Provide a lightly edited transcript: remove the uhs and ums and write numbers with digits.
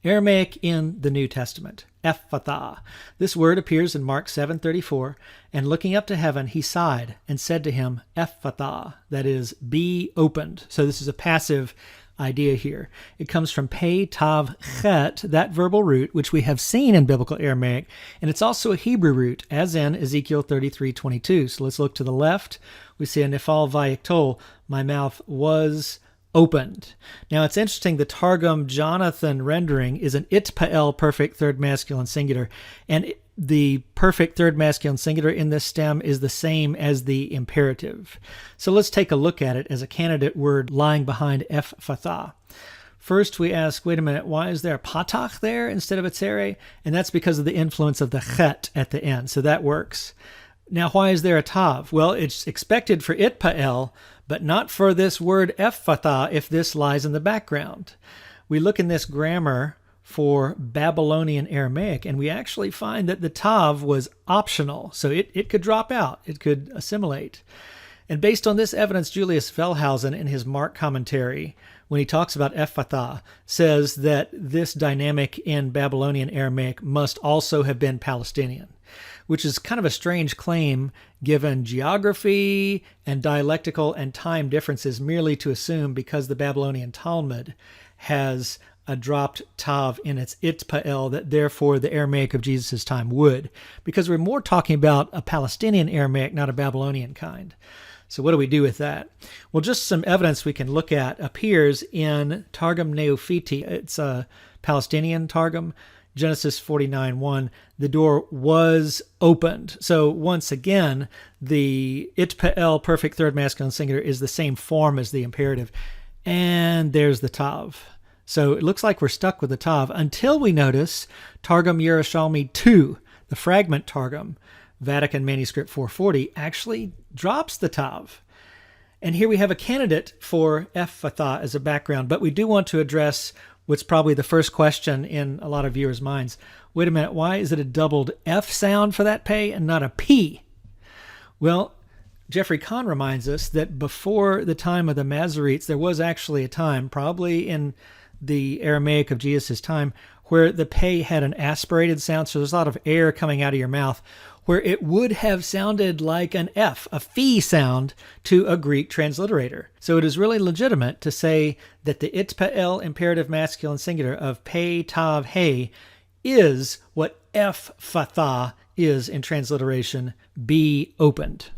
Aramaic in the New Testament, Ephphatha. This word appears in Mark 7:34, and looking up to heaven, he sighed and said to him, Ephphatha, that is, be opened. So this is a passive idea here. It comes from pei tav chet, that verbal root, which we have seen in biblical Aramaic, and it's also a Hebrew root, as in Ezekiel 33:22. So let's look to the left. We see a nifal vayiktol, my mouth was opened. Now it's interesting, the Targum Jonathan rendering is an itpael perfect third masculine singular, and the perfect third masculine singular in this stem is the same as the imperative. So let's take a look at it as a candidate word lying behind Ephphatha. First we ask, wait a minute, why is there a patach there instead of a tzere? And that's because of the influence of the chet at the end, so that works. Now, why is there a tav? Well, it's expected for itpael, but not for this word Ephphatha if this lies in the background. We look in this grammar for Babylonian Aramaic, and we actually find that the tav was optional, so it could drop out, it could assimilate. And based on this evidence, Julius Wellhausen, in his Mark commentary, when he talks about Ephphatha, says that this dynamic in Babylonian Aramaic must also have been Palestinian, which is kind of a strange claim given geography and dialectical and time differences, merely to assume because the Babylonian Talmud has a dropped tav in its itpael that therefore the Aramaic of Jesus' time would, because we're more talking about a Palestinian Aramaic, not a Babylonian kind. So what do we do with that? Well, just some evidence we can look at appears in Targum Neophiti. It's a Palestinian Targum. Genesis 49:1, the door was opened. So once again, the itpael perfect third masculine singular is the same form as the imperative. And there's the tav. So it looks like we're stuck with the tav until we notice Targum Yerushalmi 2, the fragment Targum, Vatican Manuscript 440, actually drops the tav. And here we have a candidate for Ephphatha as a background, but we do want to address what's probably the first question in a lot of viewers' minds. Wait a minute, why is it a doubled F sound for that pei and not a P? Well, Jeffrey Kahn reminds us that before the time of the Masoretes, there was actually a time, probably in the Aramaic of Jesus' time, where the pei had an aspirated sound, so there's a lot of air coming out of your mouth, where it would have sounded like an F, a phi sound, to a Greek transliterator. So it is really legitimate to say that the itpael imperative masculine singular of pei tav he is what Ephphatha is in transliteration, be opened.